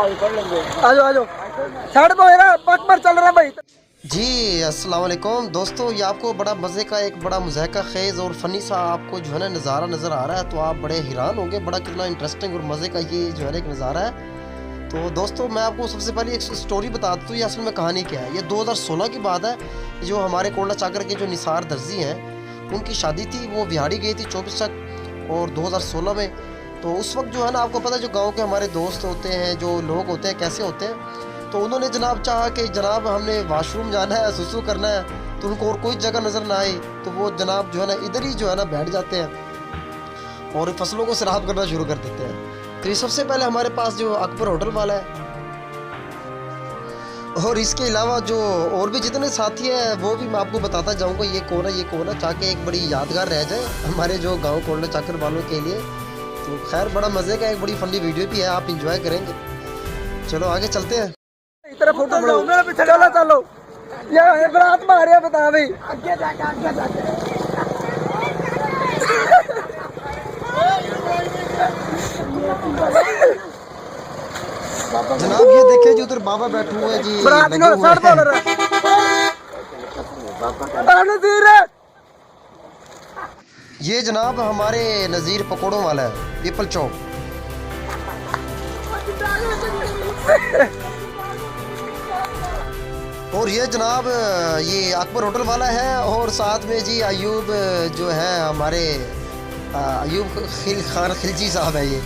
आजो आजो साढ़े तो है पथ पर चल रहा है भाई। जी अस्सलाम वालेकुम दोस्तों, ये आपको बड़ा मज़े का एक बड़ा मुज़ाहिका खेज़ और फ़नी सा आपको जो है ना नज़ारा नज़र आ रहा है, तो आप बड़े हैरान होंगे। बड़ा कितना इंटरेस्टिंग और मज़े का ये जो है ना एक नज़ारा है। तो दोस्तों मैं आपको सबसे पहले एक स्टोरी बता दूँ, ये असल में कहानी क्या है। ये 2016 की बात है। जो हमारे कोटला चाकर के जो निसार दर्जी हैं, उनकी शादी थी, वो बिहाड़ी गई थी 24 तक और 2016 में। तो उस वक्त जो है ना आपको पता है, जो गाँव के हमारे दोस्त होते हैं, जो लोग होते हैं, कैसे होते हैं। तो उन्होंने जनाब चाहा कि जनाब हमने वाशरूम जाना है, सुसु करना है, तो उनको और कोई जगह नज़र ना आई, तो वो जनाब जो है ना इधर ही जो है ना बैठ जाते हैं और फसलों को सराब करना शुरू कर देते हैं। तो ये सबसे पहले हमारे पास जो अकबर होटल वाला है, और इसके अलावा जो और भी जितने साथी हैं वो भी मैं आपको बताता जाऊंगा ये कौन है, ये कौन है, ताकि एक बड़ी यादगार रह जाए हमारे जो गाँव कोटला चाकर वालों के लिए। तो खैर बड़ा मज़े का एक बड़ी फनी वीडियो भी है, आप इंजॉय करेंगे। चलो आगे चलते हैं। इतना फोटो चलो चलो ये बरात मारिया बता भाई आगे जाके जनाब ये देखिए जो उधर बाबा बैठे हुए हैं जी, लगे हुए हैं। ये जनाब हमारे नज़ीर पकौड़ों वाला है, पीपल चौक। और ये जनाब ये अकबर होटल वाला है, और साथ में जी अयूब जो है हमारे अयूब खान खिलजी साहब है ये।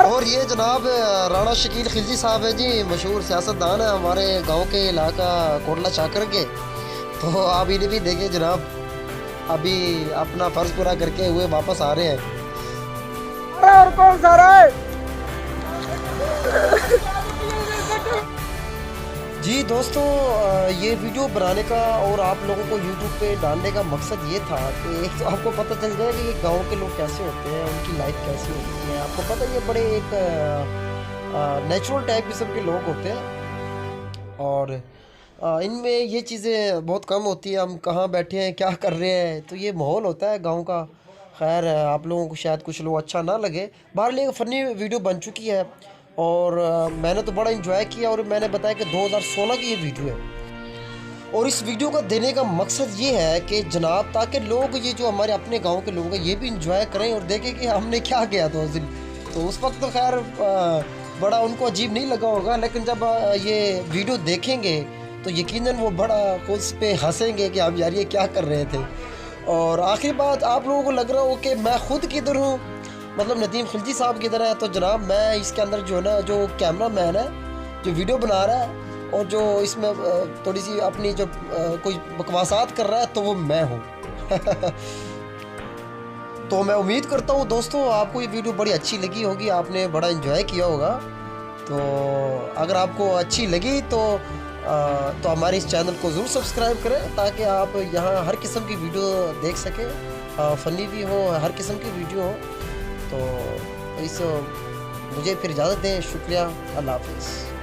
और ये जनाब राणा शकील खिलजी साहब है जी, मशहूर सियासतदान है हमारे गांव के इलाका कोटला चाकर के। तो आप इन्हें भी देखें जनाब, अभी अपना फ़र्ज़ पूरा करके हुए वापस आ रहे हैं। और कौन सा रहा है जी दोस्तों, ये वीडियो बनाने का और आप लोगों को YouTube पे डालने का मकसद ये था कि एक तो आपको पता चल जाए कि ये गांव के लोग कैसे होते हैं, उनकी लाइफ कैसी होती है। आपको पता है ये बड़े एक नेचुरल टाइप किस्म के लोग होते हैं, और इनमें ये चीज़ें बहुत कम होती है। हम कहाँ बैठे हैं, क्या कर रहे हैं, तो ये माहौल होता है गाँव का। खैर आप लोगों को शायद कुछ लोग अच्छा ना लगे, बहरहाल एक फ़नी वीडियो बन चुकी है और मैंने तो बड़ा इंजॉय किया। और मैंने बताया कि 2016 की ये वीडियो है, और इस वीडियो का देने का मकसद ये है कि जनाब ताकि लोग ये जो हमारे अपने गांव के लोग हैं ये भी इंजॉय करें और देखें कि हमने क्या किया था उस दिन। तो उस वक्त तो खैर बड़ा उनको अजीब नहीं लगा होगा, लेकिन जब ये वीडियो देखेंगे तो यकीनन वो बड़ा उस पे हंसेंगे कि हम यार ये क्या कर रहे थे। और आखिरी बात, आप लोगों को लग रहा हो कि मैं खुद किधर हूँ, मतलब नदीम खिलजी साहब किधर है, तो जनाब मैं इसके अंदर जो है ना जो कैमरा मैन है, जो वीडियो बना रहा है और जो इसमें थोड़ी सी अपनी जो कोई बकवासात कर रहा है, तो वो मैं हूँ। तो मैं उम्मीद करता हूँ दोस्तों आपको ये वीडियो बड़ी अच्छी लगी होगी, आपने बड़ा एंजॉय किया होगा। तो अगर आपको अच्छी लगी तो हमारे इस चैनल को ज़रूर सब्सक्राइब करें, ताकि आप यहाँ हर किस्म की वीडियो देख सकें, फ़नी भी हो, हर किस्म की वीडियो हो। तो मुझे फिर इजाज़त दें, शुक्रिया, अल्लाह हाफ़िज़।